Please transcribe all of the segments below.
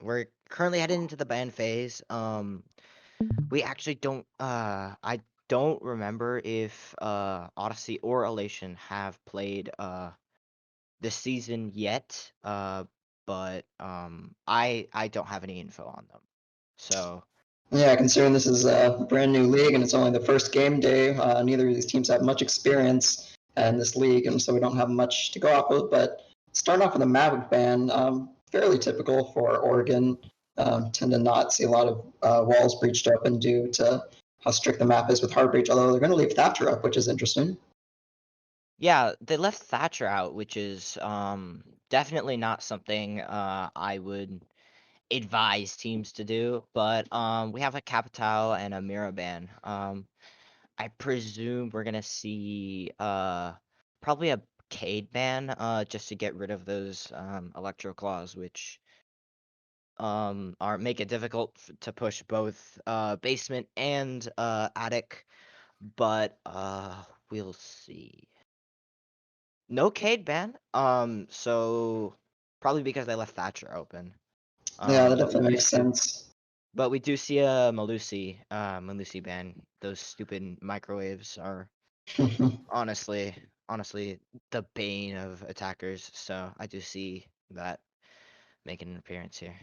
We're currently headed into the ban phase. We actually don't. I don't remember if Odyssey or Elation have played this season yet. But I don't have any info on them. So Yeah, considering this is a brand new league and it's only the first game day, neither of these teams have much experience in this league, and so we don't have much to go off of. But starting off with a Maverick ban, fairly typical for Oregon. Tend to not see a lot of walls breached open due to how strict the map is with hard breach, although they're going to leave Thatcher up, which is interesting. yeah, they left Thatcher out, which is definitely not something I would advise teams to do. But we have a Capital and a Miraban. I presume we're gonna see probably a Cade ban just to get rid of those electro claws, which are make it difficult to push both basement and attic. But we'll see. No Cade ban. So probably because they left Thatcher open. Yeah, that But we definitely do makes see sense. but we do see a Malusi ban. Those stupid microwaves are honestly the bane of attackers. So I do see that making an appearance here.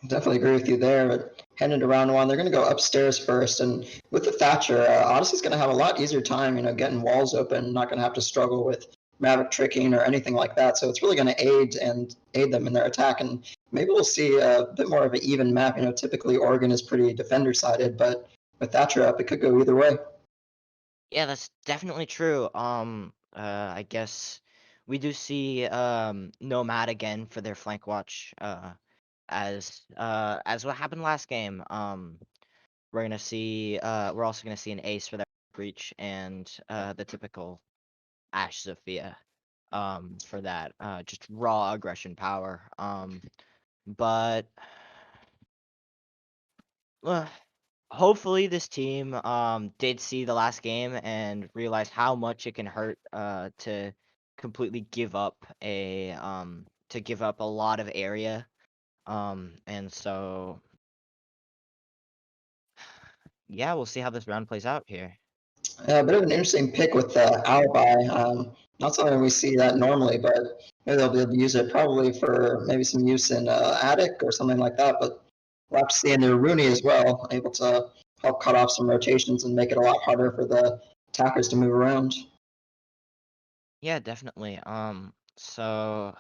Definitely agree with you there. But heading to round one, they're going to go upstairs first, and with the Thatcher, Odyssey's going to have a lot easier time, getting walls open. Not going to have to struggle with Maverick tricking or anything like that. So it's really going to aid them in their attack, and maybe we'll see a bit more of an even map. Typically Oregon is pretty defender sided, but with Thatcher up, it could go either way. Yeah, that's definitely true. I guess we do see Nomad again for their flank watch. As what happened last game. We're also gonna see an ace for that breach and the typical Ash Sophia for that just raw aggression power. But uh, hopefully this team did see the last game and realize how much it can hurt to completely give up a lot of area. And so yeah, we'll see how this round plays out here. A bit of an interesting pick with the alibi. Not something we see that normally, but maybe they'll be able to use it probably for maybe some use in attic or something like that. But we'll have to see a new Rooney as well, able to help cut off some rotations and make it a lot harder for the attackers to move around. Yeah, definitely. So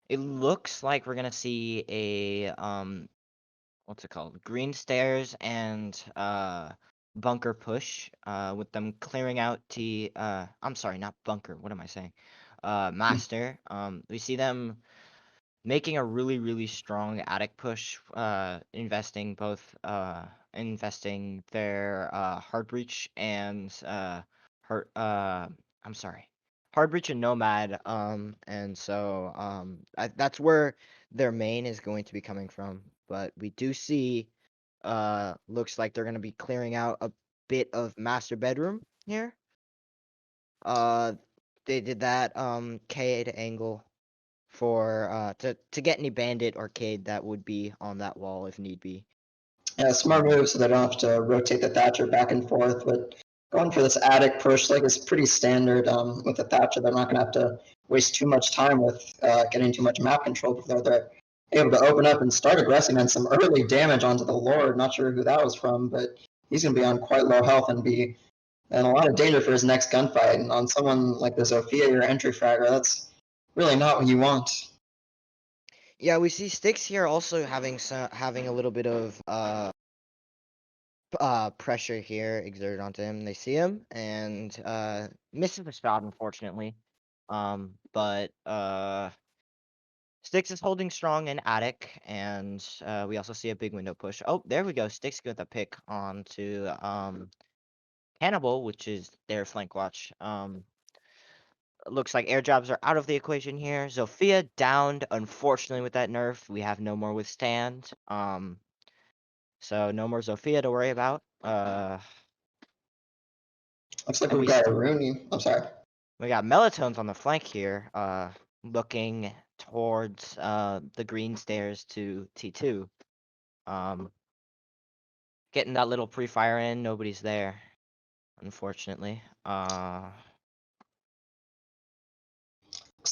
it looks like we're gonna see a what's it called? Green stairs and bunker push. With them clearing out T. I'm sorry, not bunker. What am I saying? Master. We see them making a really strong attic push. Investing their hard breach and hard. I'm sorry. Hard breach and nomad. And so that's where their main is going to be coming from. But we do see looks like they're gonna be clearing out a bit of master bedroom here. Uh they did that K to angle for to get any bandit arcade that would be on that wall if need be. Yeah, smart Um move so they don't have to rotate the Thatcher back and forth. But going for this attic push, like, it's pretty standard with the Thatcher. They're not going to have to waste too much time with getting too much map control before they're able to open up and start aggressing and some early damage onto the Lord. Not sure who that was from, but he's going to be on quite low health and be in a lot of danger for his next gunfight. And on someone like the Sophia, your entry fragger, that's really not what you want. yeah, we see Sticks here also having a little bit of pressure here exerted onto him. They see him and misses the shot unfortunately. But Sticks is holding strong in attic, and we also see a big window push. Oh, there we go. Sticks with a pick onto Cannibal, which is their flank watch. Looks like air jobs are out of the equation here. Zofia downed, unfortunately, with that nerf. We have no more withstand. So no more Zofia to worry about. Looks like And we've got a Rooney. I'm sorry. we got Melatones on the flank here. Looking towards the green stairs to T2. Um, Getting that little pre-fire in, nobody's there, unfortunately. Looks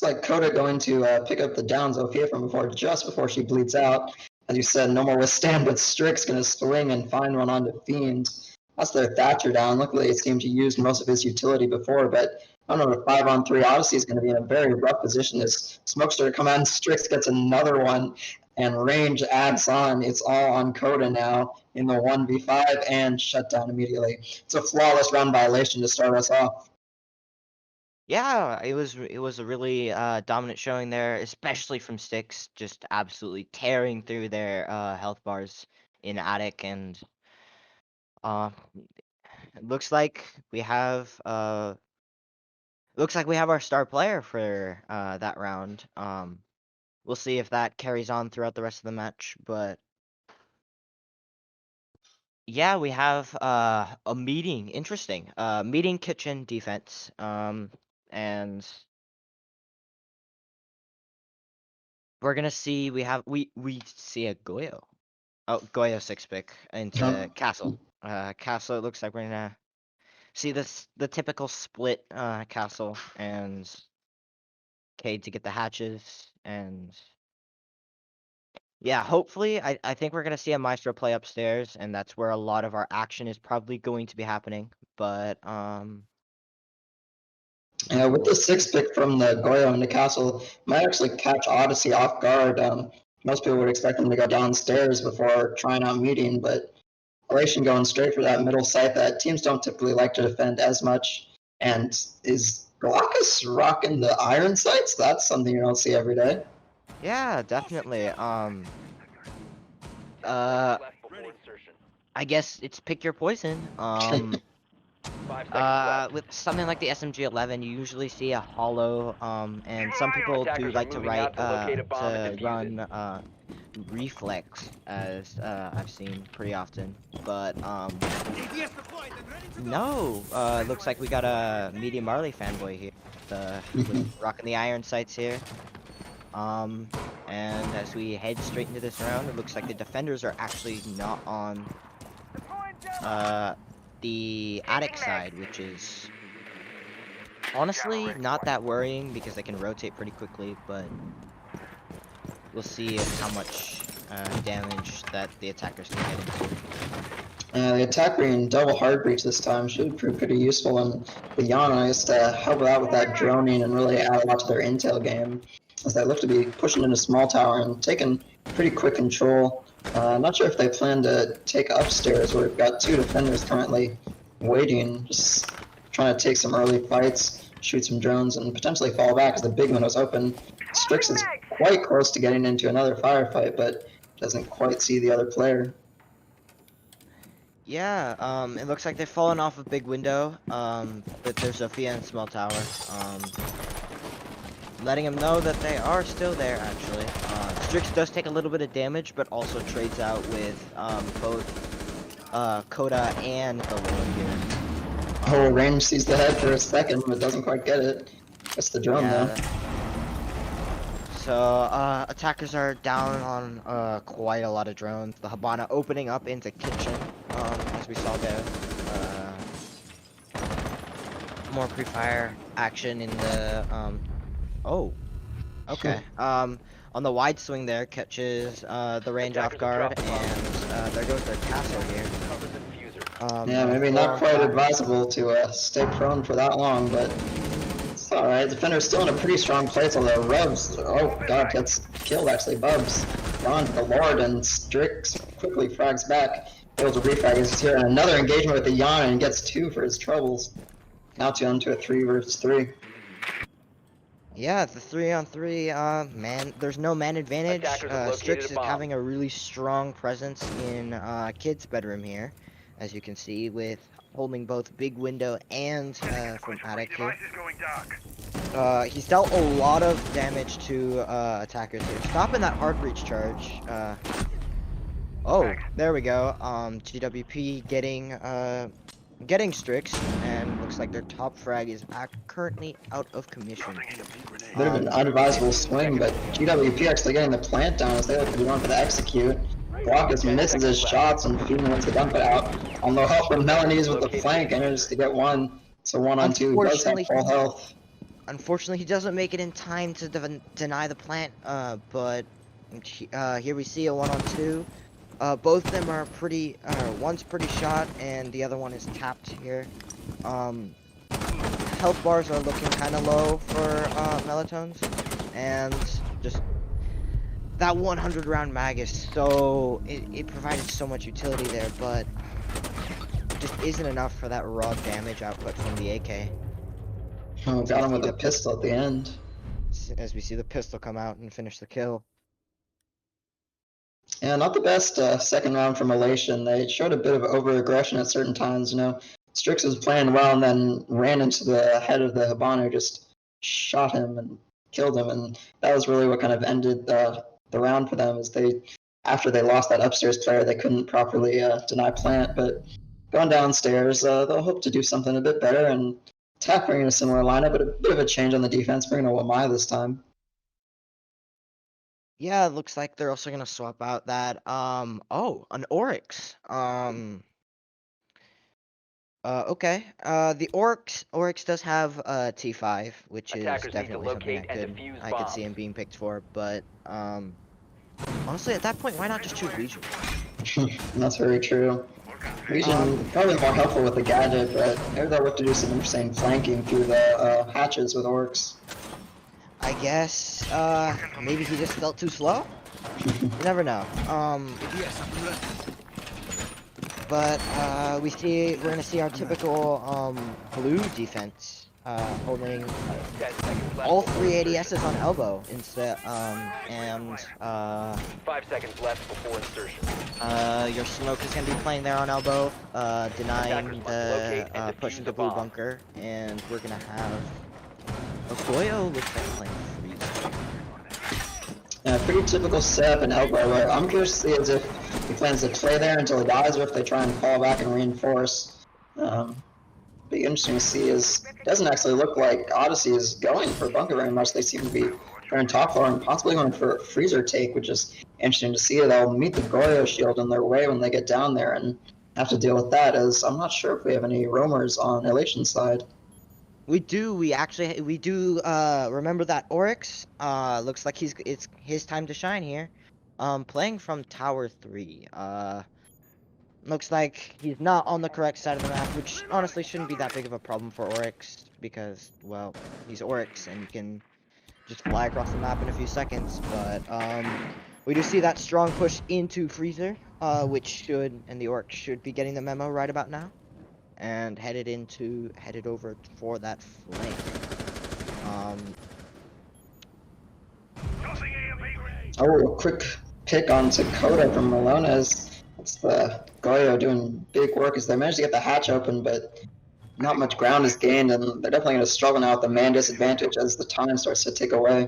like Coda going to pick up the down Zofia from before, just before she bleeds out. As you said, no more withstand, but Strix going to swing and find one onto Fiend. That's their Thatcher down. Luckily, it seemed to use most of his utility before, but I don't know, the 5-on-3 Odyssey is going to be in a very rough position as Smokester come out and Strix gets another one, and range adds on. It's all on Coda now in the 1v5 and shut down immediately. It's a flawless round by Elation to start us off. Yeah, it was a really dominant showing there, especially from Styx, just absolutely tearing through their health bars in Attic, and uh, it looks like we have our star player for that round. We'll see if that carries on throughout the rest of the match, but yeah, we have a meeting, interesting. Meeting kitchen defense. And we're gonna see we see a Goyo. Oh, Goyo 6-pick into Castle. Castle, it looks like we're gonna see the typical split Castle and Cade to get the hatches, and yeah, hopefully I think we're gonna see a Maestro play upstairs, and that's where a lot of our action is probably going to be happening. But With the 6-pick from the Goyo into Castle, might actually catch Odyssey off guard. Most people would expect them to go downstairs before trying out meeting, but Elation going straight for that middle site that teams don't typically like to defend as much. And is Galactus rocking the iron sights? That's something you don't see every day. yeah, definitely. Uh, I guess it's pick your poison. With something like the SMG-11, you usually see a hollow. And some people do like to run reflex, as I've seen pretty often. But no, it looks like we got a Media Marley fanboy here, with rocking the iron sights here. And as we head straight into this round, it looks like the defenders are actually not on the Attic side, which is honestly not that worrying because they can rotate pretty quickly, but we'll see how much damage that the attackers can get into. The attack being double hard breach this time should prove pretty useful, and the Yana is to help out with that droning and really add a lot to their intel game, as they look to be pushing into small tower and taking pretty quick control. Not sure if they plan to take upstairs, where we've got 2 defenders currently waiting, just trying to take some early fights, shoot some drones, and potentially fall back as the big one was open. Strix is quite close to getting into another firefight, but doesn't quite see the other player. Yeah, it looks like they've fallen off a big window, but there's Sophia in small tower, letting them know that they are still there, actually. Strix does take a little bit of damage, but also trades out with both Coda and the Lord here. Oh, range sees the head for a second, but doesn't quite get it. That's the drone, though. So, attackers are down on quite a lot of drones. The Habana opening up into kitchen, as we saw there. More pre-fire action in the, oh, okay. On the wide swing there, catches the range off guard, and there goes their castle here. Yeah, maybe not quite advisable to stay prone for that long, but it's alright. Defender's still in a pretty strong place, although Rubs, oh god, gets killed actually. Bubs gone to the Lord, and Strix quickly frags back, able to refrag his here, and another engagement with the Yana, and gets 2 for his troubles. Now down to a 3 versus 3. Yeah, the 3-on-3, man, there's no man advantage. Strix is having a really strong presence in Kid's bedroom here, as you can see, with holding both big window and from Attic here. He's dealt a lot of damage to attackers here. Stopping that hard breach charge. Oh, there we go. GWP getting getting Strix, and looks like their top frag is currently out of commission. Bit of an unadvisable swing, but GWP actually getting the plant down as they look to be going for the execute. Blockus misses his shots and Fiend wants to dump it out. On low health from Melanese with the flank and just to get one. So 1-on-2, he does have full health. Unfortunately, he doesn't make it in time to deny the plant, but here we see a 1-on-2. Both of them are pretty, one's pretty shot and the other one is tapped here. Health bars are looking kind of low for Melatones, and just that 100 round mag is so, it provided so much utility there, but just isn't enough for that raw damage output from the AK. Oh, got him with a pistol at the end. As we see the pistol come out and finish the kill. Yeah, not the best second round from Elation. They showed a bit of over-aggression at certain times, you know. Strix was playing well and then ran into the head of the Habano, just shot him and killed him, and that was really what kind of ended the round for them, is after they lost that upstairs player, they couldn't properly deny plant, but going downstairs, they'll hope to do something a bit better, and Tap bringing a similar lineup, but a bit of a change on the defense, bringing a Wamai this time. Yeah, it looks like they're also gonna swap out that an Oryx. Okay. The Oryx does have T5, which is definitely something I could see him being picked for, but honestly at that point why not just choose Legion? That's very true. Legion probably more helpful with the gadget, but maybe they'll look to do some interesting flanking through the hatches with Orcs. I guess maybe he just felt too slow? You never know. But we're gonna see our typical blue defense holding all three ADSs on elbow instead, and 5 seconds left before insertion. your smoke is gonna be playing there on elbow, denying the push into blue bunker, and we're gonna have Goyo looks like playing freeze. Yeah, pretty typical setup and elbow, where I'm curious to see as if he plans to play there until he dies, or if they try and fall back and reinforce. Be interesting to see, is doesn't actually look like Odyssey is going for bunker very much. They seem to be going top floor and possibly going for a freezer take, which is interesting to see. They'll meet the Goyo shield in their way when they get down there and have to deal with that, as I'm not sure if we have any roamers on Elation's side. We do remember that Oryx looks like it's his time to shine here. Playing from Tower 3. Looks like he's not on the correct side of the map, which honestly shouldn't be that big of a problem for Oryx, because, well, he's Oryx and he can just fly across the map in a few seconds. But we do see that strong push into Freezer, and the Oryx should be getting the memo right about now, and headed over for that flank. Oh, a quick pick on Dakota from Malones. It's the Goyo doing big work as they managed to get the hatch open, but not much ground is gained, and they're definitely going to struggle now with the man disadvantage as the time starts to tick away.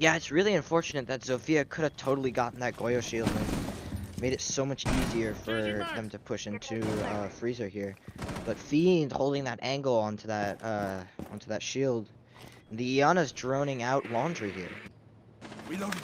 Yeah, it's really unfortunate that Zofia could have totally gotten that Goyo shield and made it so much easier for them to push into Freezer here. But Fiend holding that angle onto that shield. The Iana's droning out laundry here. Reloading.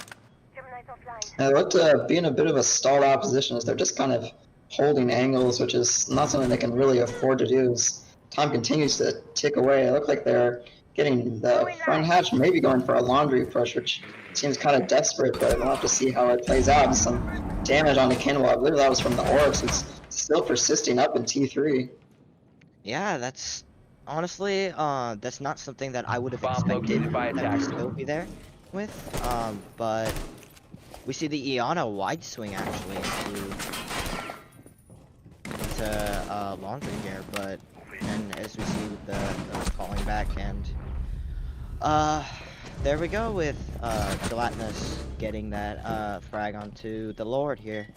They look to be in a bit of a stalled out position as they're just kind of holding angles, which is not something they can really afford to do as time continues to tick away. It looks like they're getting the front hatch, maybe going for a laundry push, which seems kind of desperate, but we'll have to see how it plays out. And some damage on the cannibal. I believe that was from the Oryx. It's still persisting up in T3. Yeah, that's honestly, that's not something that I would have expected that would still be there with. But we see the Iana wide swing actually into laundry here, and as we see with the falling back, and there we go with Gelatinous getting that frag onto the Lord here.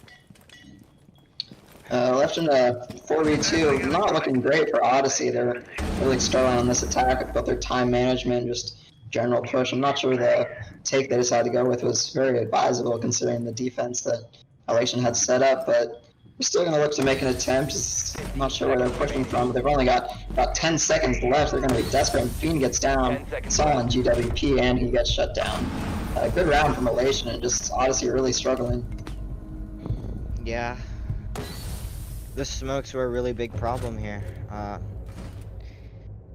Left in a 4v2, not looking great for Odyssey. They're really struggling on this attack with both their time management, just general push. I'm not sure the take they decided to go with was very advisable considering the defense that Elation had set up, but We're still going to look to make an attempt. Just not sure where they're pushing from. But they've only got about 10 seconds left. They're going to be desperate. And Fiend gets down. Solid GWP, and he gets shut down. Good round from Elation, and just Odyssey really struggling. Yeah. The smokes were a really big problem here.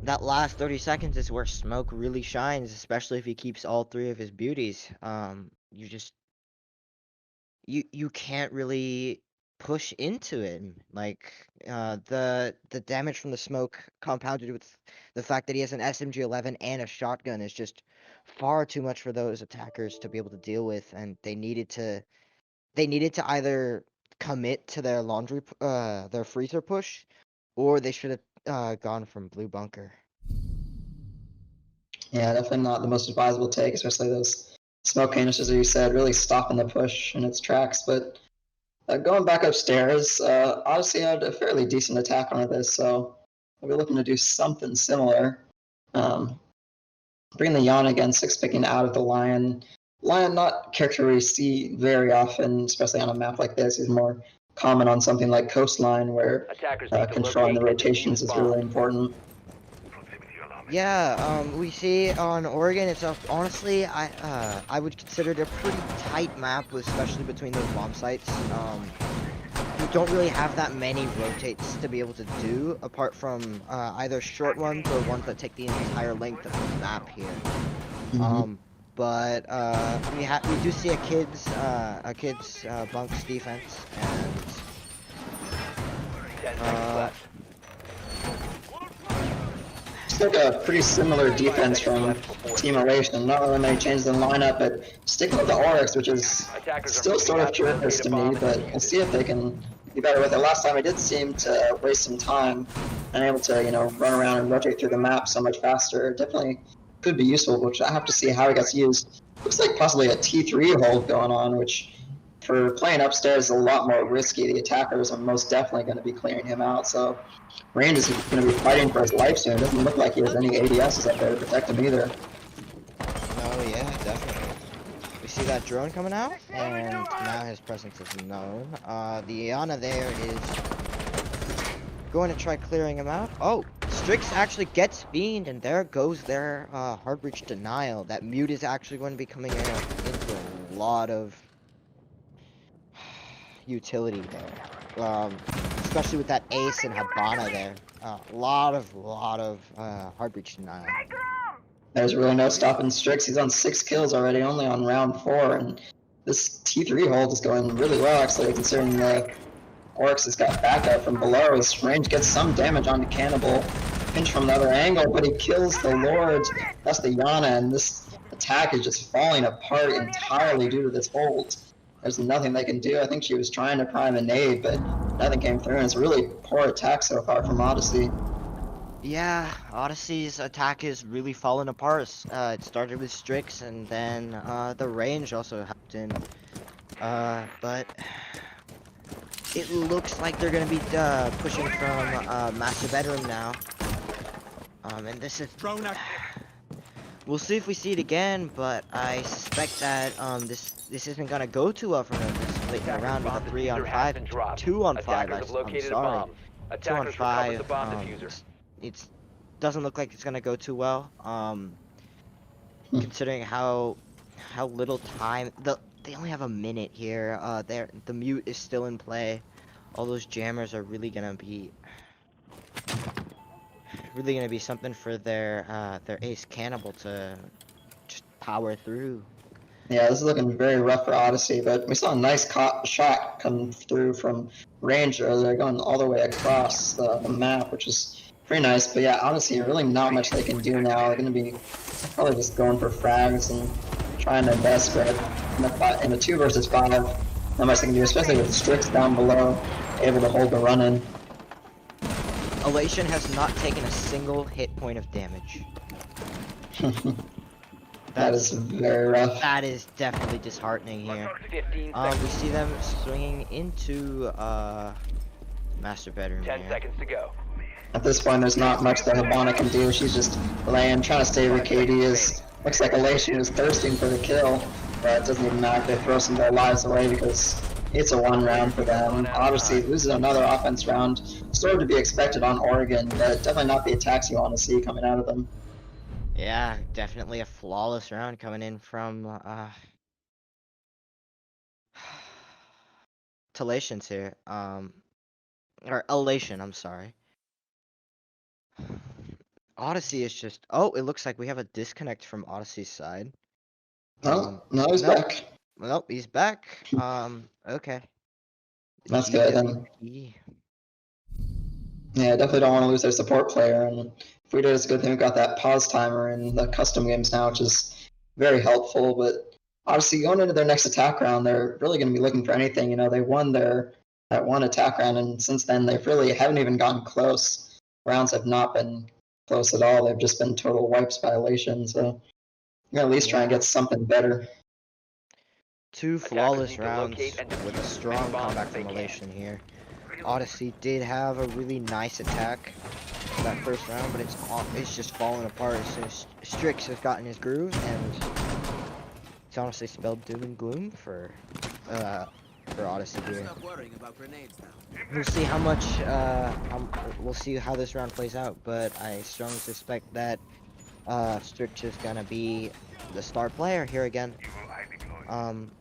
That last 30 seconds is where Smoke really shines, especially if he keeps all three of his beauties. You can't really push into it. Like the damage from the smoke compounded with the fact that he has an SMG-11 and a shotgun is just far too much for those attackers to be able to deal with, and they needed to either commit to their their freezer push, or they should have gone from blue bunker. Yeah, definitely not the most advisable take, especially those smoke canisters, as you said, really stopping the push in its tracks. But going back upstairs, Odyssey had a fairly decent attack on this, so we'll be looking to do something similar. Bring the Yana again, 6-picking out of the Lion. Lion, not a character we see very often, especially on a map like this. He's more common on something like Coastline, where controlling the rotations is really important. Yeah, we see on Oregon itself. Honestly, I would consider it a pretty tight map, especially between those bomb sites. You don't really have that many rotates to be able to do, apart from either short ones or ones that take the entire length of the map here. But we do see a kid's bunks defense, and Like a pretty similar defense from Team Elation. Not really many changes in lineup, but sticking with the Oryx, which is still sort of curious to me, but we'll see if they can be better with it. Last time I did seem to waste some time and able to, run around and rotate through the map so much faster. Definitely could be useful, which I have to see how it gets used. Looks like possibly a T3 hold going on, which for playing upstairs is a lot more risky. The attackers are most definitely going to be clearing him out, so Range is going to be fighting for his life soon. It doesn't look like he has any ADSs up there to protect him either. Oh yeah, definitely. We see that drone coming out, and now his presence is known. The Iana there is going to try clearing him out. Oh, Strix actually gets Fiend, and there goes their hard breach denial. That mute is actually going to be coming into a lot of utility there. Especially with that Ace and Habana there. A lot of hard breach denial. There's really no stopping Strix. He's on 6 kills already, only on round 4, and this T3 hold is going really well, actually, considering the Oryx has got backup from below. His range gets some damage onto Cannibal. Pinch from another angle, but he kills the Lord. That's the Yana, and this attack is just falling apart entirely due to this hold. There's nothing they can do. I think she was trying to prime a nade, but nothing came through, and it's a really poor attack so far from Odyssey. Yeah, Odyssey's attack is really falling apart. It started with Strix, and then the range also helped in. But it looks like they're going to be pushing from Master Bedroom now. And this is... We'll see if we see it again, but I suspect that this isn't gonna go too well for them. This late in the round with a 3-on-5, 2-on-5. I'm sorry, 2-on-5. It doesn't look like it's gonna go too well. Considering how little time they only have a minute here. The mute is still in play. All those jammers are really gonna be something for their Ace Cannibal to just power through. Yeah, this is looking very rough for Odyssey, but we saw a nice shot come through from Range earlier, going all the way across the map, which is pretty nice. But yeah, Odyssey, really not much they can do now. They're going to be probably just going for frags and trying their best, but in the 2 versus 5, not much they can do, especially with Strix down below, able to hold the run-in. Elation has not taken a single hit point of damage. That is very rough. That is definitely disheartening here. We see them swinging into Master Bedroom. 10 seconds to go. At this point, there's not much that Habana can do. She's just laying, trying to save her KD. Looks like Elation is thirsting for the kill, but it doesn't even matter if they throw some of their lives away because It's a one round for them. Odyssey loses another offense round. Sort of to be expected on Oregon, but definitely not the attacks you want to see coming out of them. Yeah, definitely a flawless round coming in from Talations here. Or Elation, I'm sorry. Odyssey is just. Oh, it looks like we have a disconnect from Odyssey's side. Oh, no, he's Nope. back. Nope, he's back. Okay. That's good. And GWP. yeah, definitely don't want to lose their support player. And if we did, it's a good thing we got that pause timer in the custom games now, which is very helpful. But obviously, going into their next attack round, they're really going to be looking for anything. You know, they won their that one attack round, and since then they've really haven't even gotten close. Rounds have not been close at all. They've just been total wipes by Elation. So you're gonna at least try and get something better. Two Attackers flawless need to rounds locate and with a defuse strong any bombs comeback if they from can. Elation here. Odyssey did have a really nice attack that first round, but it's just falling apart as soon as Strix has gotten his groove, and it's honestly spelled doom and gloom for Odyssey here. Stop worrying about grenades now. We'll see how much we'll see how this round plays out, but I strongly suspect that Strix is gonna be the star player here again. 10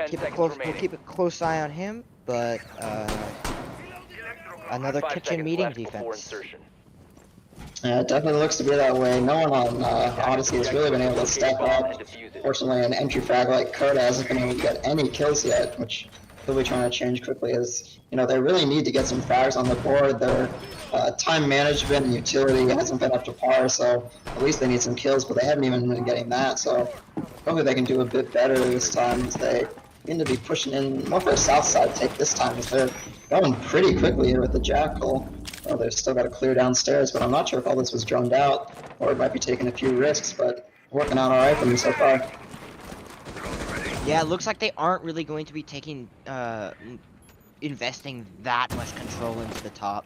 Keep a seconds close. remaining. We'll keep a close eye on him, but another 5 kitchen seconds meeting left before defense. insertion. Yeah, it definitely looks to be that way. No one on Odyssey has really been able to Locate a step bomb up. and defuse it. Fortunately, an entry frag like Coda hasn't been able to get any kills yet, which he'll be trying to change quickly. As you know, they really need to get some frags on the board. Their time management and utility hasn't been up to par, so at least they need some kills, but they haven't even been getting that. So hopefully they can do a bit better this time, as they seem to be pushing in more for a south side take this time, as they're going pretty quickly here with the Jackal. Well, they've still got to clear downstairs, but I'm not sure if all this was droned out, or it might be taking a few risks, but working out alright for them so far. Yeah, it looks like they aren't really going to be taking investing that much control into the top,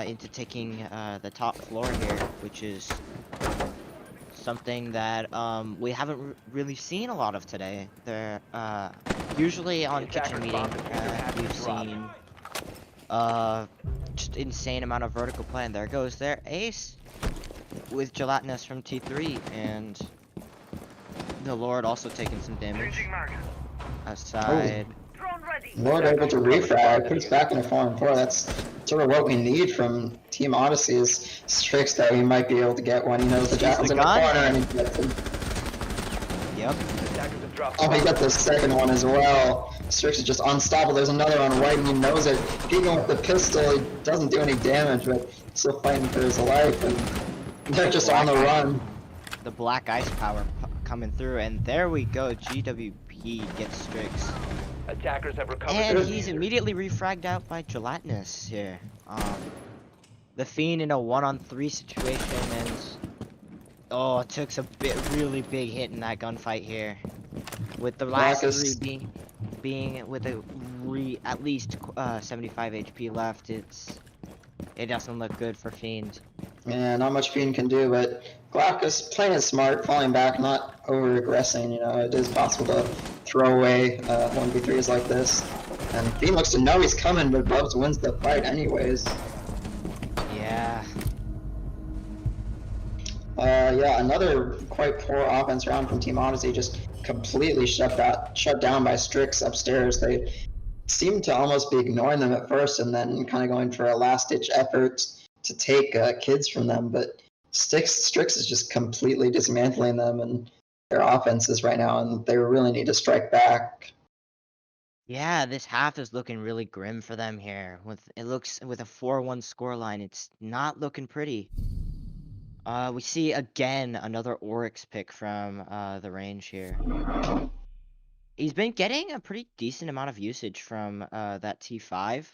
into taking the top floor here, which is something that we haven't really seen a lot of today. They're usually on kitchen meeting we've seen just insane amount of vertical play, and there goes their ace with gelatinous from T3, and the Lord also taking some damage aside. Lord able to refrag, puts back in a 4-4. That's sort of what we need from Team Odyssey's Strix, that he might be able to get one. He knows the Jackal's in the corner and he gets him. Yep. Attackers have dropped Oh, he got the second one as well. Strix is just unstoppable. There's another on white and he knows it. Peeking with the pistol, he doesn't do any damage, but still fighting for his life. And they're just on the run. The black ice power coming through, and there we go. GWP gets Strix. Attackers have recovered. And their he's diffuser. immediately refragged out by Gelatinous here. The Fiend in a 1-on-3 situation, and oh, took a really big hit in that gunfight here. With the last Marcus. three being with at least 75 HP left, it doesn't look good for Fiend. Yeah, not much Fiend can do, but Glaucus playing it smart, falling back, not over-aggressing. You know, it is possible to throw away 1v3s like this. And Fiend looks to know he's coming, but Bubs wins the fight anyways. Yeah. Yeah, another quite poor offense round from Team Odyssey, just completely shut down by Strix upstairs. They seemed to almost be ignoring them at first and then kind of going for a last-ditch effort to take kids from them, but Strix is just completely dismantling them and their offenses right now, and they really need to strike back. Yeah, this half is looking really grim for them here. With a 4-1 scoreline, it's not looking pretty. We see again another Oryx pick from the range here. He's been getting a pretty decent amount of usage from that T5,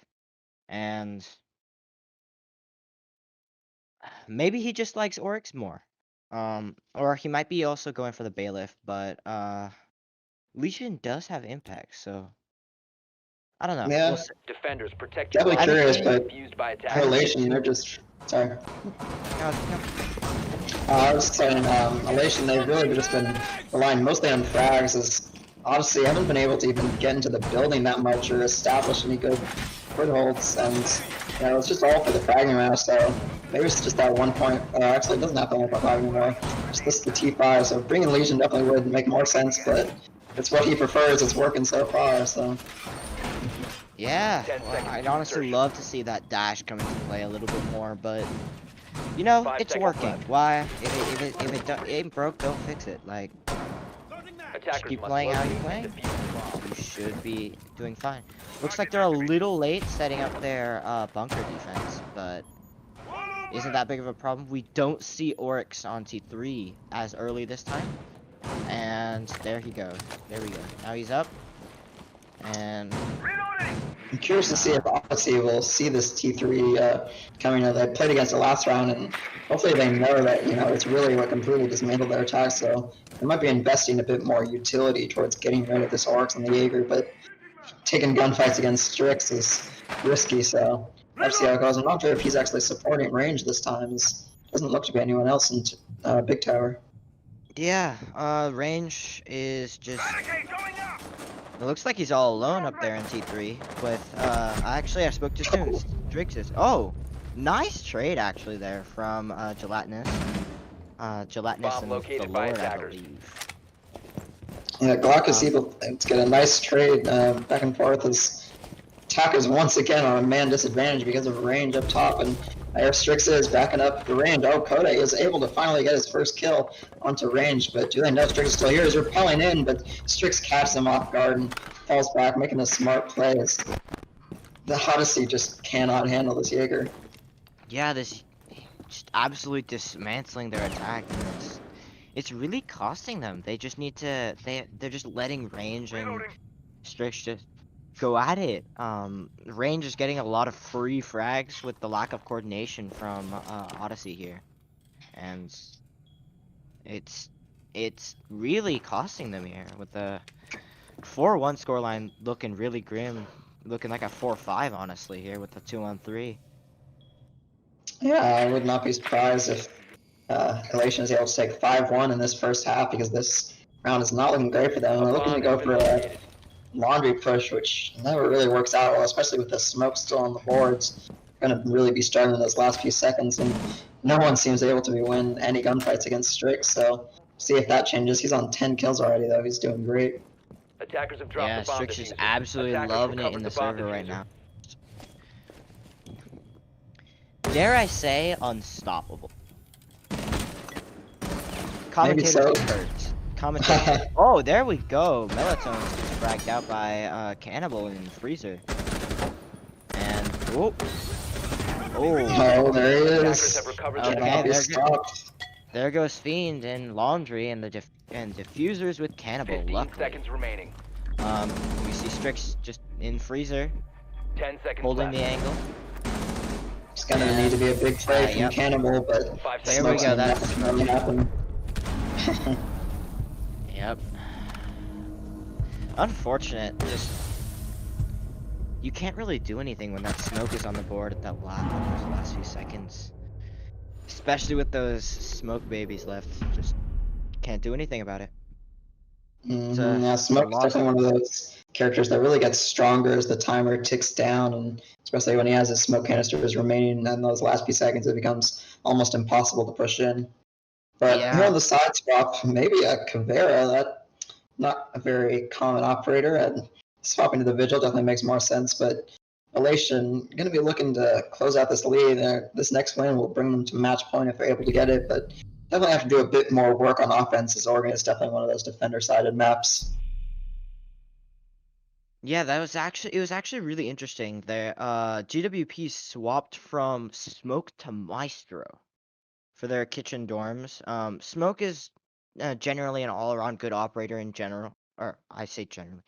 and maybe he just likes Oryx more. Or he might be also going for the Bailiff, but Legion does have impact, so I don't know. Yeah. We'll see. Defenders protect your Definitely bombs curious, from but being defused by attackers. Elation, they're just sorry. No, no. I was saying, Elation, they've really just been relying mostly on frags, as Odyssey haven't been able to even get into the building that much or establish any good footholds, and it's just all for the fragging round. So maybe it's just that 1 point. Actually, it doesn't have to 1.5 anymore. Just this is the T5. So bringing Legion definitely would make more sense, but it's what he prefers. It's working so far. So Yeah, 10 well, seconds I'd to honestly insertion. love to see that dash come into play a little bit more, but you know, 5 it's seconds working. left. Why? If it ain't broke, don't fix it. Like, just Attackers keep must playing how locate you're and playing. defuse the bomb. You should be doing fine. Looks like they're a little late setting up their bunker defense, but isn't that big of a problem? We don't see Oryx on T3 as early this time. And there he goes. There we go. Now he's up. And I'm curious to see if Odyssey will see this T3 coming. They played against the last round, and hopefully they know that it's really what completely dismantled their attack. So they might be investing a bit more utility towards getting rid of this Oryx and the Jaeger. But taking gunfights against Strix is risky. So let's see how it goes. I'm not sure if he's actually supporting range this time. It doesn't look to be anyone else in Big Tower. yeah, range is just. It looks like he's all alone up there in T3 with, actually I spoke to Strixus. Oh, nice trade actually there from, Gelatinous. Gelatinous Bomb and located the by Lord, I attackers. believe. Yeah, Glock is able to get a nice trade back and forth as attackers once again on a man disadvantage because of range up top, and there Strix is backing up the range. Oh, Koda is able to finally get his first kill onto range, but do they know Strix is still here? He's repelling in, but Strix catches him off guard and falls back, making a smart play as the Odyssey just cannot handle this Jaeger. Yeah, this just absolutely dismantling their attack. And it's really costing them. They just need to. They're just letting range and Strix just go at it. Range is getting a lot of free frags with the lack of coordination from Odyssey here, and it's really costing them here with the 4-1 scoreline looking really grim, looking like a 4-5 honestly here with the 2-on-3. Yeah, I would not be surprised if Elation is able to take 5-1 in this first half because this round is not looking great for them. A They're looking to bomb go has for been a located. laundry push, which never really works out well, especially with the smoke still on the boards. Going to really be struggling those last few seconds, and no one seems able to win any gunfights against Strix. So see if that changes. He's on 10 kills already, though. He's doing great. Attackers have dropped Yeah, the bomb Strix is diffuser. absolutely Attackers loving it recovered in the bomb server right diffuser. now. Dare I say, unstoppable. Maybe Commentators so. get hurt. Commentators. Oh, there we go. Melatone's just fragged out by Cannibal in Freezer. And oh, Oh, there he Attackers is. have recovered Okay, the Cannot be there stopped. there goes Fiend and Laundry and the diffusers with Cannibal. 15 Luckily, seconds remaining. we see Strix just in Freezer, 10 seconds holding left. the angle. It's going to need to be a big play from Yep. Cannibal, but 5 There seconds we left. go. that's That's not going to happen. Yep. Unfortunate. Just you can't really do anything when that smoke is on the board at that last few seconds. Especially with those smoke babies left. Just can't do anything about it. Yeah, Smoke is loss. definitely one of those characters that really gets stronger as the timer ticks down, and especially when he has his smoke canisters remaining in those last few seconds, it becomes almost impossible to push in. But here Yeah. on the side swap, maybe a Kavera, that not a very common operator, and swapping to the Vigil definitely makes more sense, but Elation going to be looking to close out this lead. This next win will bring them to match point if they're able to get it, but definitely have to do a bit more work on offense, as Oregon is definitely one of those defender-sided maps. Yeah, it was actually really interesting. The GWP swapped from Smoke to Maestro for their kitchen dorms. Smoke is generally an all-around good operator in general, or I say generally.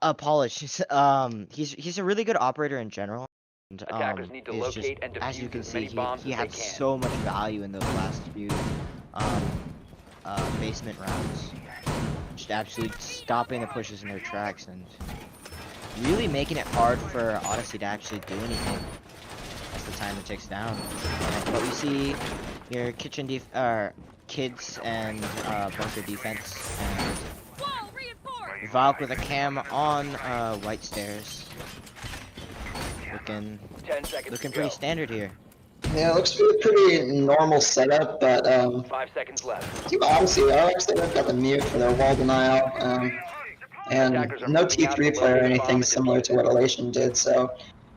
Apologies. He's a really good operator in general. And, Attackers need to is just, locate and as you defuse can as see, many bombs he as they had can. so much value in those last few basement rounds. Just absolutely stopping the pushes in their tracks and really making it hard for Odyssey to actually do anything as the timer ticks down. But we see your kids and bunker defense and Valk with a cam on white stairs. 10 seconds Looking to pretty go. standard here. Yeah, it looks to be a pretty normal setup, but 5 seconds left. Team Odyssey are actually got the mute for their wall denial, and Attackers are no moving out T3 to player or locate a bomb anything and similar defuse to it. what Elation did. So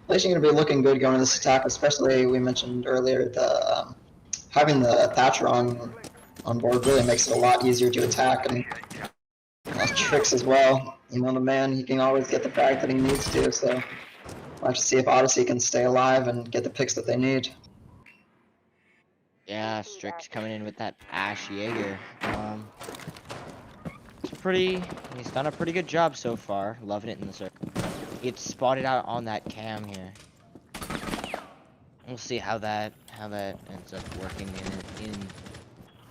Elation going to be looking good going into this attack, especially we mentioned earlier the having the Thatcher on board really makes it a lot easier to attack, and tricks as well. You know, the man, he can always get the frag that he needs to. So we'll have to see if Odyssey can stay alive and get the picks that they need. Yeah, Strix coming in with that Ash Jaeger. He's done a pretty good job so far. Loving it in the circle. It's spotted out on that cam here. We'll see how that ends up working in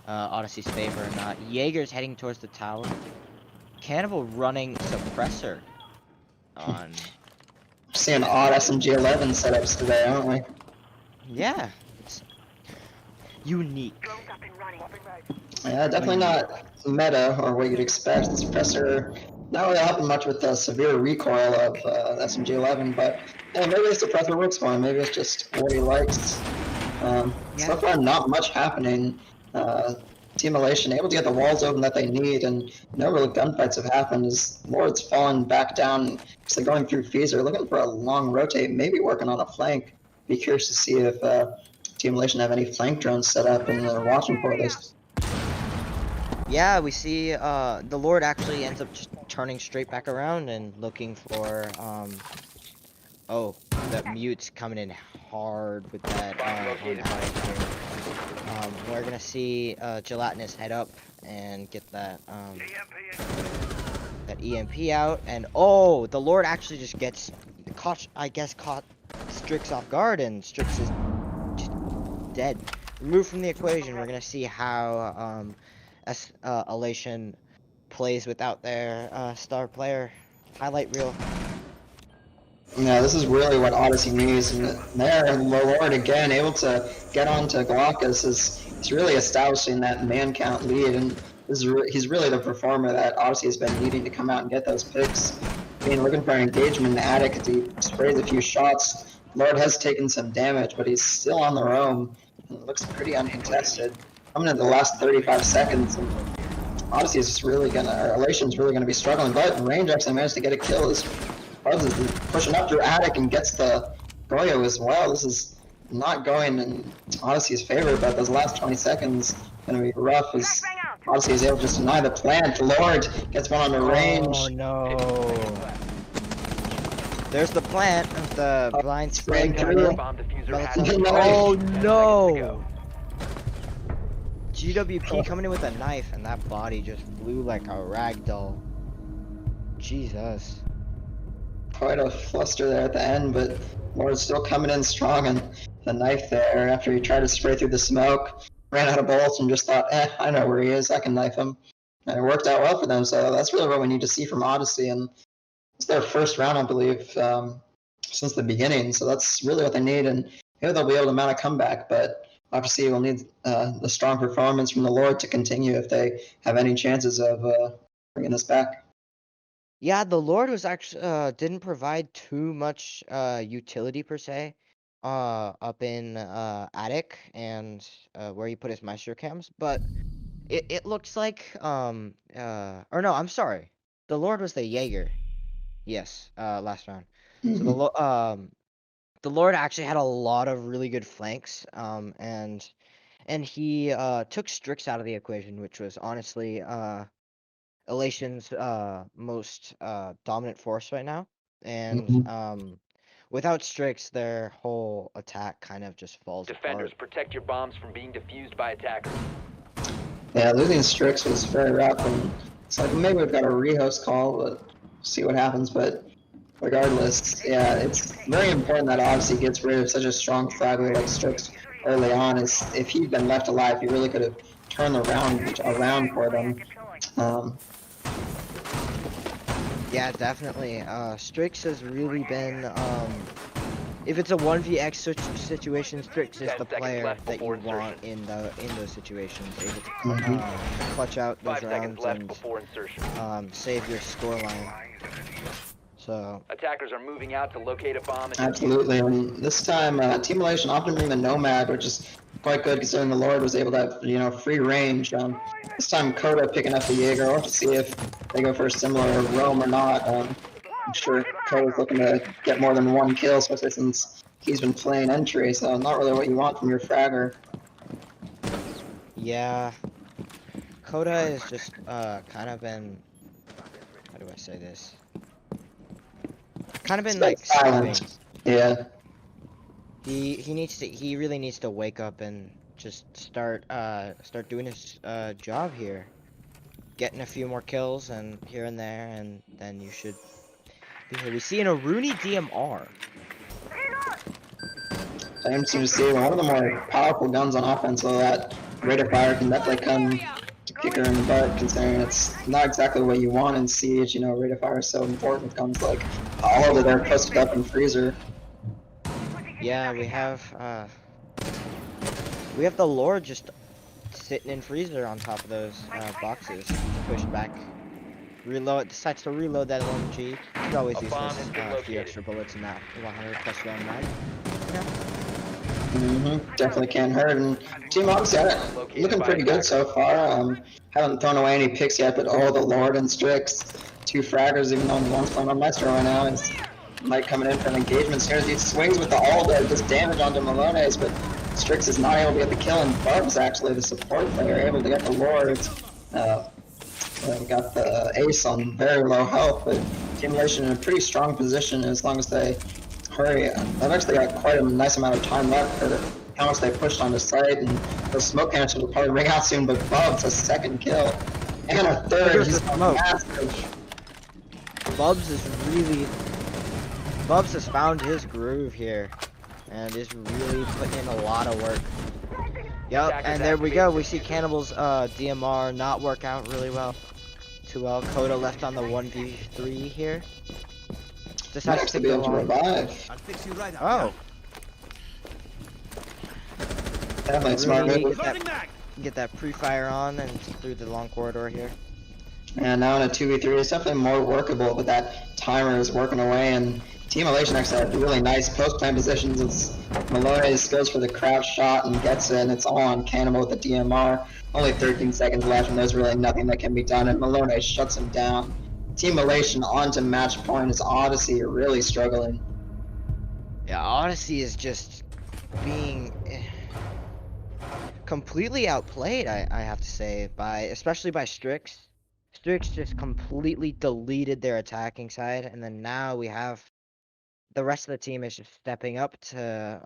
Odyssey's favor or not. Jaeger's heading towards the tower. Cannibal running suppressor on. Seeing odd SMG 11 setups today, aren't we? Yeah, it's unique. Yeah, definitely not meta or what you'd expect. The suppressor not really helping much with the severe recoil of SMG 11, but yeah, maybe the suppressor works for him. Maybe it's just what he likes. So far, not much happening. Team Elation able to get the walls open that they need, and no real gunfights have happened. As Lord's fallen back down, so going through Feezer, looking for a long rotate, maybe working on a flank. Be curious to see if Team Elation have any flank drones set up and they're watching for this. Yeah, we see the Lord actually ends up just turning straight back around and looking for oh, that mute's coming in hard with that on here. We're gonna see Gelatinous head up and get that that EMP out, and oh, the Lord actually just gets caught Strix off guard, and Strix is just dead. Removed from the equation. We're gonna see how Elation plays without their star player highlight reel. Yeah, this is really what Odyssey needs, and there, Lord again able to get onto Glaucus is really establishing that man count lead, and he's really the performer that Odyssey has been needing to come out and get those picks. Looking for an engagement in the attic as he sprays a few shots. Lord has taken some damage, but he's still on the roam. It looks pretty uncontested. Coming into the last 35 seconds, and Odyssey is just really or Elation's really gonna be struggling, but Range actually managed to get a kill. Buzz is pushing up through attic and gets the Goyo as well. This is not going in Odyssey's favor, but those last 20 seconds gonna be rough as Odyssey is able to just deny the plant. Lord gets one on the range. Oh no. There's the plant of the blind spray spraying coming through. in. Bomb diffuser has Oh, been Oh planted. 10 seconds to no! go. GWP coming in with a knife, and that body just flew like a rag doll. Jesus. Quite a fluster there at the end, but Lord's still coming in strong, and the knife there after he tried to spray through the smoke, ran out of bullets and just thought, I know where he is, I can knife him. And it worked out well for them, so that's really what we need to see from Odyssey, and it's their first round, I believe, since the beginning, so that's really what they need, and maybe they'll be able to mount a comeback, but obviously we'll need the strong performance from the Lord to continue if they have any chances of bringing this back. Yeah, the Lord was actually didn't provide too much utility per se up in attic and where he put his Maestro cams, but it looks like or no, I'm sorry. The Lord was the Jaeger. Yes, last round. So the Lord actually had a lot of really good flanks and he took Strix out of the equation, which was honestly Elation's most dominant force right now, and without Strix, their whole attack kind of just falls Defenders, apart. protect your bombs from being defused by attackers. Yeah, losing Strix was very rough, and it's like maybe we've got a rehost call, but see what happens. But regardless, yeah, it's very important that Odyssey gets rid of such a strong flagler like Strix early on. As if he'd been left alive, he really could have turned the round around for them. Yeah, definitely. Strix has really been if it's a 1vx situation, Strix is 10 the seconds player left that you before want in those situations, able to clutch out 5 those seconds rounds left and before insertion. save your scoreline. So Attackers are moving out to locate a bomb and defuse it. Absolutely. And this time, Team Elation opted bring the Nomad, which is quite good considering the Lord was able to have, free range. This time, Coda picking up the Jaeger. We'll have to see if they go for a similar roam or not. I'm sure Coda's looking to get more than one kill, especially since he's been playing entry, so not really what you want from your fragger. yeah, Coda is just kind of been, how do I say this? Kind of It's been a bit like sleeping. silent. Yeah. He really needs to wake up and just start doing his job here. Getting a few more kills and here and there, and then you should be here. We see an Aruni DMR. Same seems to see one of the more powerful guns on offense, so that rate of fire can definitely come to kick her in the butt, considering it's not exactly what you want in Siege. Rate of fire is so important with guns like all of it are posted up in Freezer. Yeah, we have the Lord just sitting in freezer on top of those boxes. Pushed back. Reload. Decides to reload that LMG. You could always A use bomb this has been few located. extra bullets in that 100 plus round mag. Definitely can't hurt. And Team Odyssey looking pretty good so far. Haven't thrown away any picks yet, but the Lord and Strix, two fraggers, even though only one's playing on Maestro right now. He's Mike coming in for an engagement. As soon as he swings with the Alda, just damage onto Malones, but Strix is not able to get the kill, and Bubs, actually, the support player, able to get the Lord. Got the ace on very low health, but Team Elation in a pretty strong position as long as they hurry. They've actually got quite a nice amount of time left for how much they pushed on the site, and those smoke canister will probably ring out soon, but Bubs, a second kill, and a third. Here's He's the smoke. massive. Bubs has found his groove here, and is really putting in a lot of work. Yep, and there we go. We see Cannibal's DMR not work out really well. Too well. Coda left on the 1v3 here. Decides Nice to to be go able to on. revive. I'll fix you right up. Oh, Definitely a smart really move. get that pre-fire on and through the long corridor here. And now in a 2v3, it's definitely more workable, but that timer is working away, and Team Elation actually had really nice post-plan positions. It's Malones goes for the crouch shot and gets it, and it's all on Cannibal with the DMR. Only 13 seconds left, and there's really nothing that can be done, and Malones shuts him down. Team Elation on to match point. It's Odyssey are really struggling. Yeah, Odyssey is just being completely outplayed, I have to say, especially by Strix. Strix just completely deleted their attacking side, and then now we have the rest of the team is just stepping up to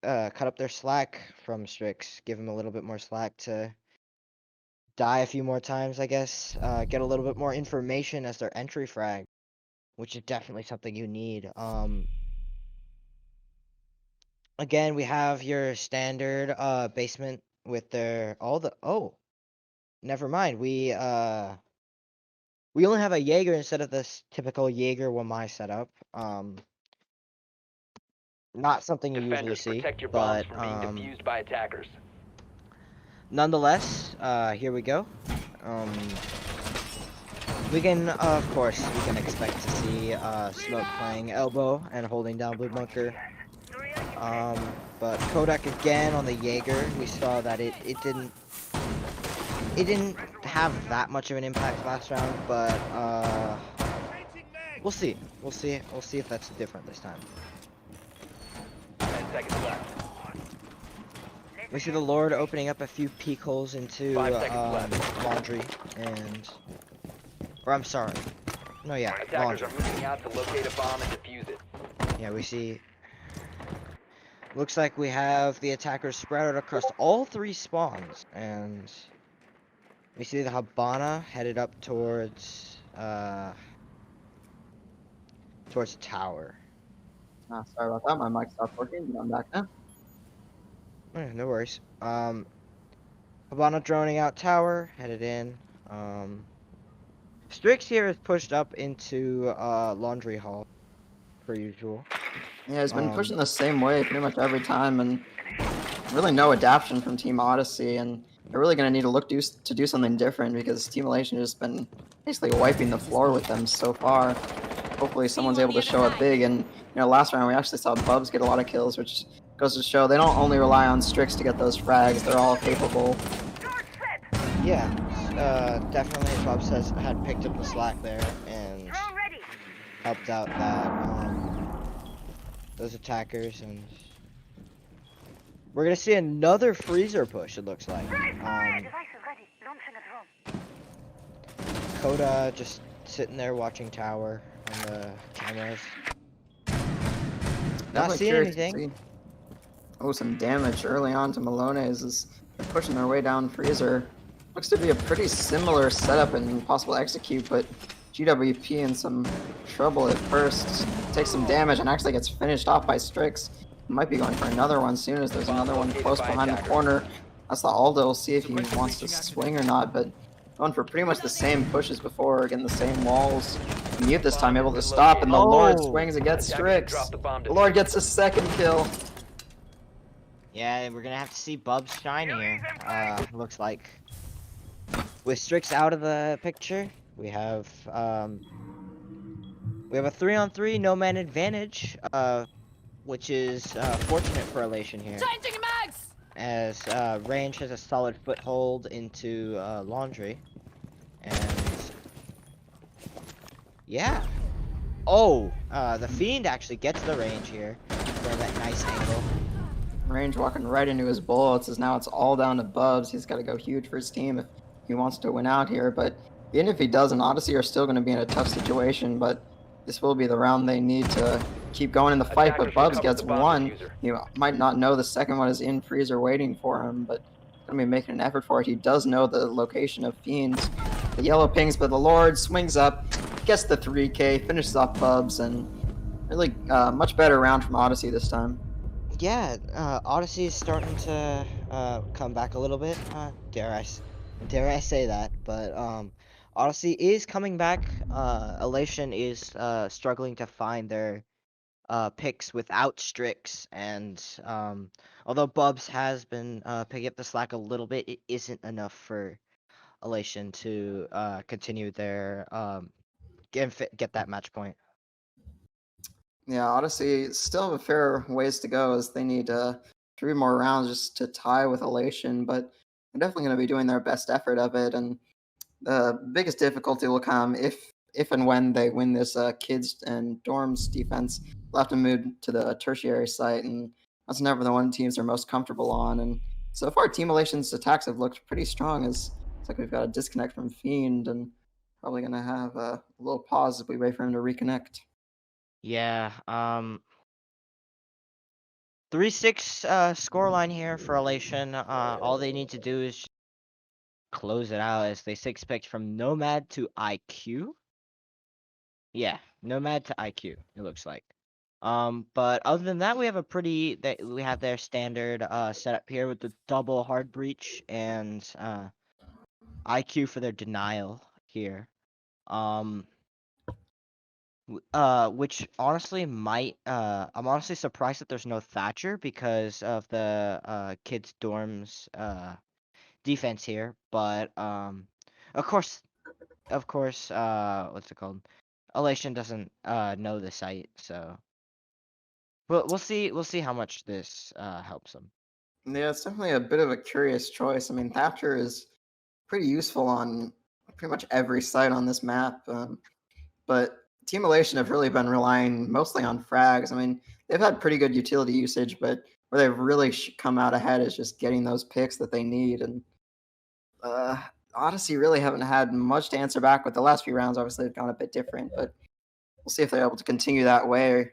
cut up their slack from Strix, give them a little bit more slack to die a few more times, I guess. Get a little bit more information as their entry frag, which is definitely something you need. Again, we have your standard basement with their never mind. We only have a Jaeger instead of this typical Jaeger Wamai setup. Not something you usually Defenders, see, protect your bombs but from being defused by attackers. nonetheless, here we go. We can expect to see Smoke playing elbow and holding down Blue Bunker. But Kodak again on the Jaeger. We saw that it didn't have that much of an impact last round, but we'll see. We'll see if that's different this time. 10 seconds left. We see the Lord opening up a few peek holes into 5 seconds left. laundry or I'm sorry. No, yeah, Attackers laundry. are moving out to locate a bomb and defuse it. Yeah, we see. Looks like we have the attackers spread out across all three spawns, and we see the Habana headed up towards tower. Sorry about that. My mic stopped working, but I'm back now. No worries. Habana droning out tower, headed in. Strix here is pushed up into laundry hall. per usual. Yeah, he's been Um, pushing the same way pretty much every time, and really no adaptation from Team Odyssey, and they're really going to need to to do something different because Team Elation has been basically wiping the floor with them so far. Hopefully See you someone's on able the to other show up side. big, and last round we actually saw Bubs get a lot of kills, which goes to show they don't only rely on Strix to get those frags, they're all capable. yeah, definitely Bubs had picked up the slack there and helped out those attackers, and we're gonna see another freezer push. It looks like. Coda just sitting there watching tower on the cameras, not Definitely seeing curious to anything. see. Oh, some damage early on to Malones as they're pushing their way down freezer. Looks to be a pretty similar setup and possible execute, but GWP in some trouble at first. Takes some damage and actually gets finished off by Strix. Might be going for another one soon as there's another one close behind the corner. That's the Aldo. We'll see if he wants to swing or not, but going for pretty much the same pushes before, again the same walls. Mute this time, able to stop, and the Lord swings and gets Strix. The Lord gets a second kill. Yeah, we're gonna have to see Bubs shine here. Looks like with Strix out of the picture, we have a 3-on-3 no man advantage. Which is fortunate for Elation here, Changing mags! as Range has a solid foothold into Laundry, and yeah. Oh, the Fiend actually gets the range here for that nice angle. Range walking right into his bullets as now it's all down to Bubs. He's got to go huge for his team if he wants to win out here. But even if he doesn't, Odyssey are still going to be in a tough situation. But this will be the round they need to keep going in the fight. But Bubs gets one. You might not know the second one is in freezer waiting for him, but going to be making an effort for it. He does know the location of Fiends. The yellow pings, but the Lord swings up, gets the 3K, finishes off Bubs, and really much better round from Odyssey this time. Yeah, Odyssey is starting to come back a little bit. Dare I say that? But Odyssey is coming back. Elation is struggling to find their picks without Strix, and although Bubs has been picking up the slack a little bit, it isn't enough for Elation to continue their get that match point. Yeah, Odyssey still have a fair ways to go as they need 3 more rounds just to tie with Elation, but they're definitely going to be doing their best effort of it. And the biggest difficulty will come if and when they win this kids and dorms defense. They'll have to move to the tertiary site, and that's never the one teams are most comfortable on. And so far, Team Elation's attacks have looked pretty strong. As it's like we've got a disconnect from Fiend, and probably going to have a little pause as we wait for him to reconnect. Yeah, 3-6 scoreline here for Elation. All they need to do is close it out as they 6-picked from Nomad to IQ. Yeah, Nomad to IQ, it looks like. But other than that, we have we have their standard setup here with the double hard breach and IQ for their denial here. Which honestly might I'm honestly surprised that there's no Thatcher because of the kids dorms defense here, but of course what's it called? Elation doesn't know the site, so we'll see how much this helps them. Yeah, it's definitely a bit of a curious choice. I mean, Thatcher is pretty useful on pretty much every site on this map, but Team Elation have really been relying mostly on frags. I mean, they've had pretty good utility usage, but where they've really come out ahead is just getting those picks that they need. And uh, Odyssey really haven't had much to answer back with the last few rounds. Obviously, they've gone a bit different, but we'll see if they're able to continue that way.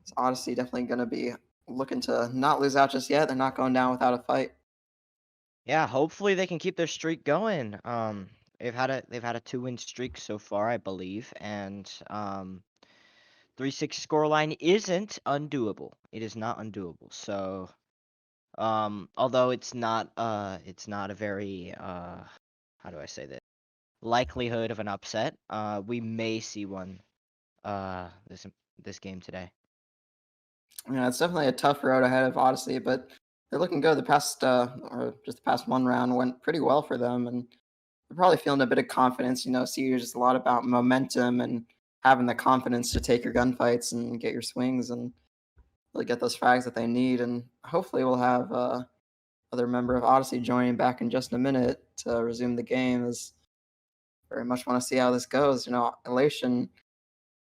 It's Odyssey definitely going to be looking to not lose out just yet. They're not going down without a fight. Yeah, hopefully they can keep their streak going. They've had a 2-win streak so far, I believe, and 3-6 scoreline isn't undoable. It is not undoable. So, although it's not a very how do I say this? Likelihood of an upset. We may see one this this game today. Yeah, it's definitely a tough road ahead of Odyssey, but they're looking good. The past, or just the past one round went pretty well for them, and they're probably feeling a bit of confidence. CU is just a lot about momentum and having the confidence to take your gunfights and get your swings and really get those frags that they need. And hopefully, we'll have other member of Odyssey joining back in just a minute to resume the game. As very much want to see how this goes. Elation,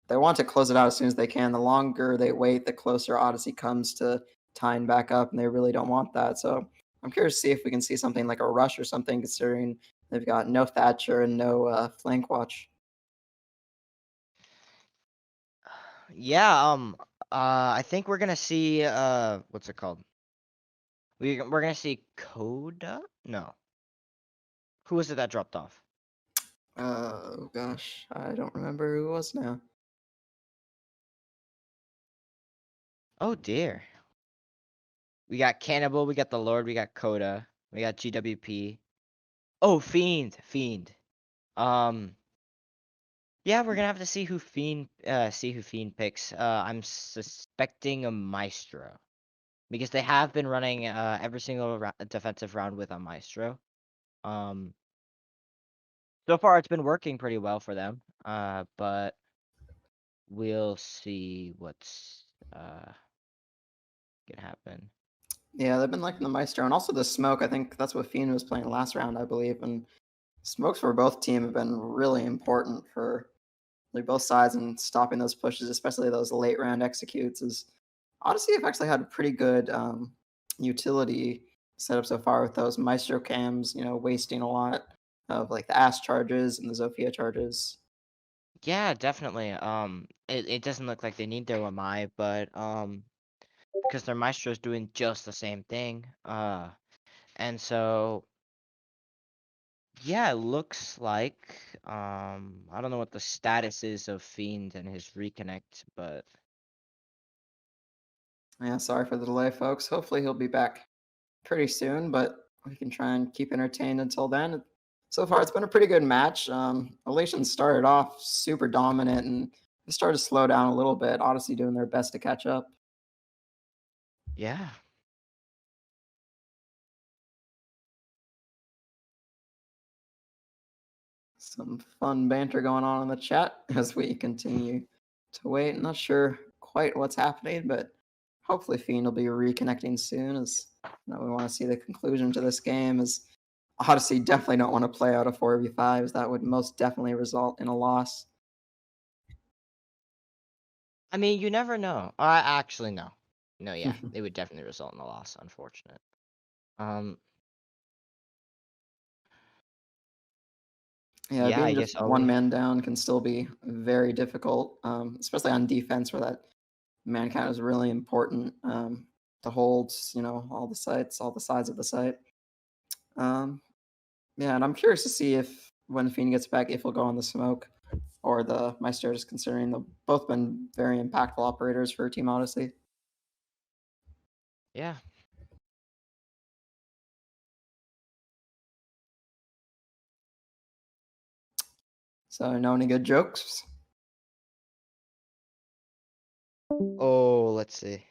they want to close it out as soon as they can. The longer they wait, the closer Odyssey comes to tying back up, and they really don't want that. So I'm curious to see if we can see something like a rush or something, considering they've got no Thatcher and no flank watch. Yeah, I think we're gonna see what's it called? We're gonna see Coda? No. Who was it that dropped off? Oh gosh, I don't remember who it was now. Oh dear. We got Cannibal, we got the Lord, we got Coda, we got GWP. Oh, Fiend. Um, yeah, we're gonna have to see who Fiend picks. I'm suspecting a Maestro because they have been running every single defensive round with a Maestro. Um, so far it's been working pretty well for them. But we'll see what's gonna happen. Yeah, they've been liking the Maestro and also the smoke. I think that's what Fiend was playing last round, I believe. And smokes for both team have been really important for like both sides and stopping those pushes, especially those late round executes. Is Odyssey have actually had a pretty good utility setup so far with those Maestro cams. Wasting a lot of like the Ash charges and the Zofia charges. Yeah, definitely. It doesn't look like they need their Lamai, but because their Maestro's doing just the same thing. And so yeah, it looks like I don't know what the status is of Fiend and his reconnect, but Yeah, sorry for the delay, folks. Hopefully he'll be back pretty soon, but we can try and keep entertained until then. So far, it's been a pretty good match. Elation started off super dominant and it started to slow down a little bit. Odyssey doing their best to catch up. yeah. Some fun banter going on in the chat as we continue to wait. Not sure quite what's happening, but hopefully Fiend will be reconnecting soon. As we want to see the conclusion to this game. As Odyssey definitely don't want to play out a 4v5, as that would most definitely result in a loss. I mean, you never know. I actually no. No, yeah, it would definitely result in a loss, unfortunate. Yeah, Yeah, I being guess just all one we man down can still be very difficult, especially on defense where that man count is really important to hold, all the sites, all the sides of the site. Um, yeah, and I'm curious to see if when Fiend gets back, if he'll go on the smoke or the Maestro, just considering they've both been very impactful operators for Team Odyssey. yeah. So, know any good jokes? Oh, let's see.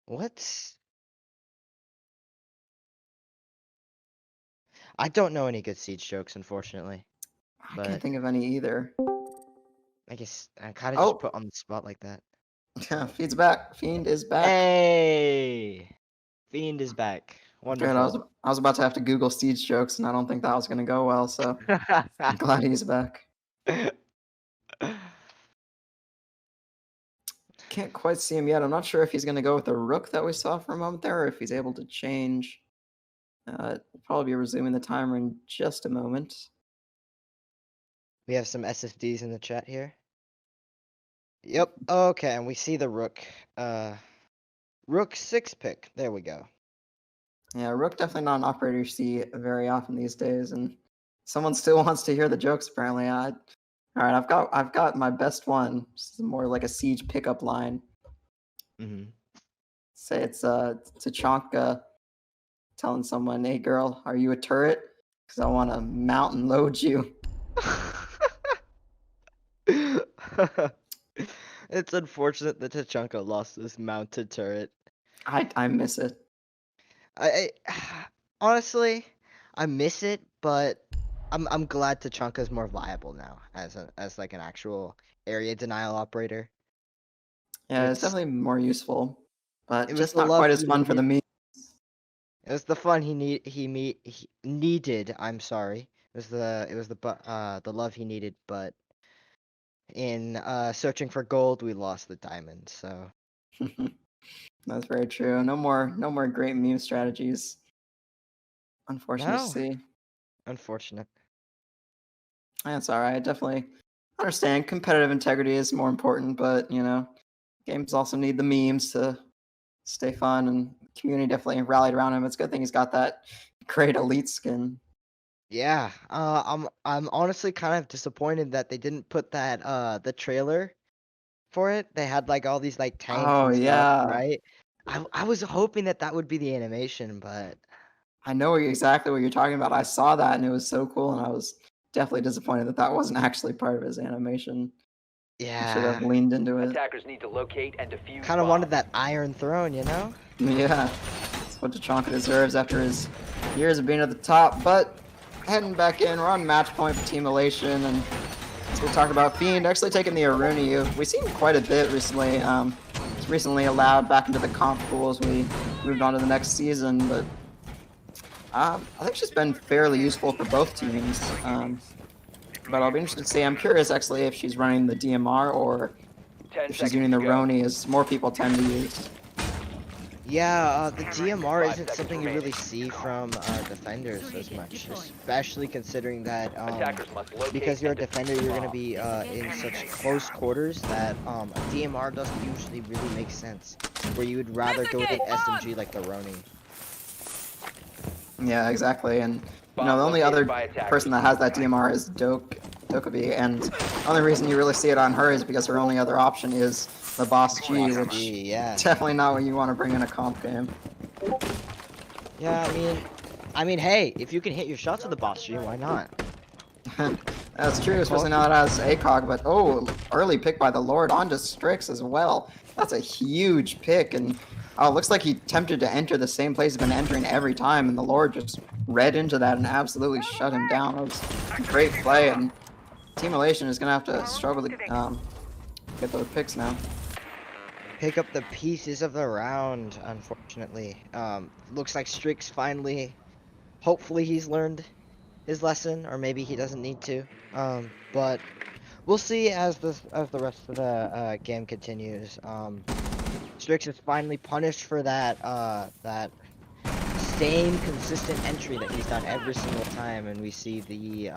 What's I don't know any good Siege jokes, unfortunately. I can't But think of any either. I guess I kind of just Oh, put on the spot like that. yeah, Fiend's back. Fiend is back. Hey, Fiend is back. Good. I was Wonderful. I was about to have to Google Siege jokes, and I don't think that was going to go well. So I'm glad he's back. Can't quite see him yet. I'm not sure if he's going to go with the rook that we saw for a moment there, or if he's able to change. We'll probably be resuming the timer in just a moment. We have some SSDs in the chat here. Yep. Okay, and we see the rook. Rook 6 pick. There we go. Yeah, rook definitely not an operator you see very often these days, and someone still wants to hear the jokes. Apparently, all right. I've got my best one. This is more like a siege pickup line. Mm-hmm. Say it's Tachanka telling someone, "Hey, girl, are you a turret? Because I want to mount and load you." It's unfortunate that Tachanka lost this mounted turret. I miss it. I honestly, I miss it, but I'm glad Tachanka's more viable now as like an actual area denial operator. Yeah, it's It's definitely more useful, it but was just the not love quite as he fun for needed. the me. It was the fun he needed. I'm sorry. The love he needed, but in searching for gold, we lost the diamond. So That's very true. No more great meme strategies. Unfortunate to no, see. unfortunate. That's all right. Definitely understand competitive integrity is more important, but games also need the memes to stay fun, and community definitely rallied around him. It's a good thing he's got that great elite skin. Yeah, I'm honestly kind of disappointed that they didn't put that the trailer for it. They had like all these like tanks Oh and stuff, yeah, right? I was hoping that that would be the animation, but I know exactly what you're talking about. I saw that and it was so cool, and I was definitely disappointed that that wasn't actually part of his animation. He should have yeah, leaned into it. Attackers need to locate and defuse kind of wanted bomb. that Iron Throne, you know? Yeah, that's what Tachanka deserves after his years of being at the top. But heading back in, we're on match point for Team Elation, and as we talked about, Fiend actually taking the Aruni. We've seen quite a bit recently. It's recently allowed back into the comp pool as we moved on to the next season, but I think she's been fairly useful for both teams. But I'll be interested to see. I'm curious actually if she's running the DMR or 10 if she's seconds using to the go. Roni, as more people tend to use. Yeah, the DMR 5 isn't seconds something you really remaining. see from defenders as much, especially considering that Attackers must locate because you're a and defuse defender, you're gonna bomb. be in such close quarters that a DMR doesn't usually really make sense. Where you would rather go with an SMG like the Roni. Yeah, exactly. And Bomb the only located other by attackers. person that has that DMR is Dokkaebi, and the only reason you really see it on her is because her only other option is the Boss G, Boss which G, yeah. definitely not what you want to bring in a comp game. Yeah, hey, if you can hit your shots with the Boss G, why not? That's true, especially now that it has ACOG, but early pick by the Lord onto Strix as well. That's a huge pick, and it looks like he attempted to enter the same place he's been entering every time, and the Lord just read into that and absolutely shut him down. It was a great play, and Team Elation is going to have to struggle to get those picks now. Pick up the pieces of the round, unfortunately. Looks like Strix finally, hopefully he's learned his lesson, or maybe he doesn't need to. But we'll see as the rest of the game continues. Strix is finally punished for that same consistent entry that he's done every single time, and we see the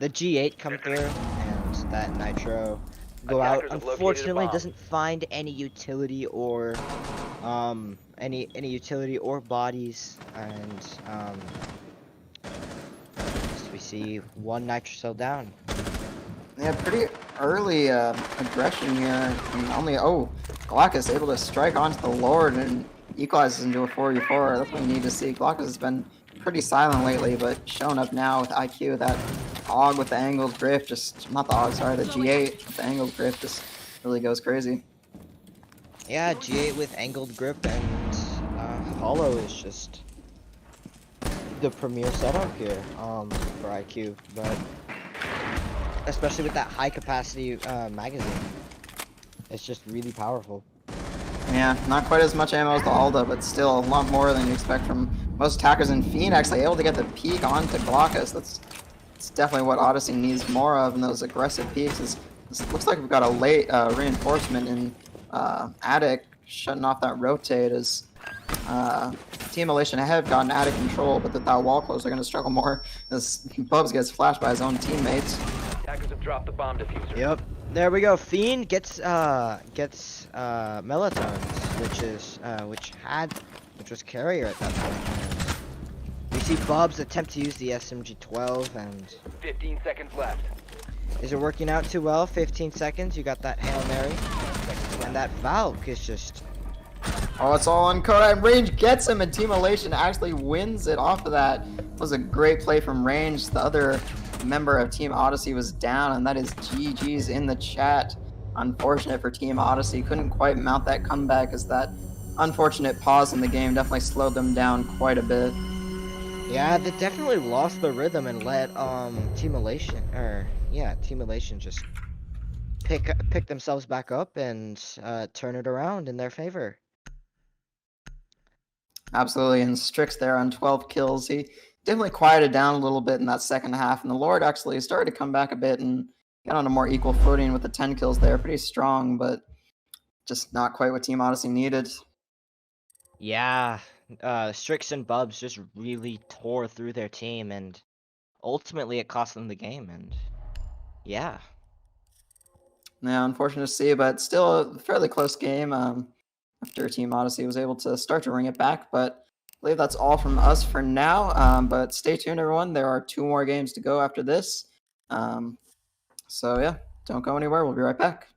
G8 come through and that Nitro go out. Attackers have located a Unfortunately, bomb. doesn't find any utility or any utility or bodies, and so we see one Nitro cell down. Yeah, pretty early aggression here, and only Glaucus able to strike onto the Lord and equalizes into a 4v4. That's what you need to see. Glaucus has been pretty silent lately, but showing up now with IQ. That AUG with the angled grip, not the AUG, sorry, the G8 with the angled grip just really goes crazy. Yeah, G8 with angled grip and Hollow is just the premier setup here for IQ, but especially with that high capacity magazine, it's just really powerful. Yeah, not quite as much ammo as the Alda, but still a lot more than you expect from most attackers. And Fiend actually able to get the peek onto Glaucus. That's definitely what Odyssey needs more of in those aggressive peaks. This looks like we've got a late reinforcement in Attic shutting off that rotate as Team Elation have gotten Attic control, but that wall close are going to struggle more as Bubs gets flashed by his own teammates. Attackers have dropped the bomb diffuser. Yep. There we go. Fiend gets Melatones, which was carrier at that point. We see Bubs attempt to use the SMG-12, and 15 seconds left. is it working out too well? 15 seconds. You got that Hail Mary, and that Valk is just. Oh, it's all on Koda, and Range gets him, and Team Elation actually wins it off of that. It was a great play from Range. The other member of Team Odyssey was down, and that is GG's in the chat. Unfortunate for Team Odyssey. Couldn't quite mount that comeback as that unfortunate pause in the game definitely slowed them down quite a bit. Yeah, they definitely lost the rhythm and let Team Elation just pick themselves back up and turn it around in their favor. Absolutely, and Strix there on 12 kills. He definitely quieted down a little bit in that second half, and the Lord actually started to come back a bit and get on a more equal footing with the 10 kills there. Pretty strong, but just not quite what Team Odyssey needed. Yeah, Strix and Bubs just really tore through their team, and ultimately it cost them the game. And yeah. Yeah, unfortunate to see, but still a fairly close game after Team Odyssey was able to start to ring it back. But I believe that's all from us for now. But stay tuned, everyone. There are 2 more games to go after this. So yeah, don't go anywhere. We'll be right back.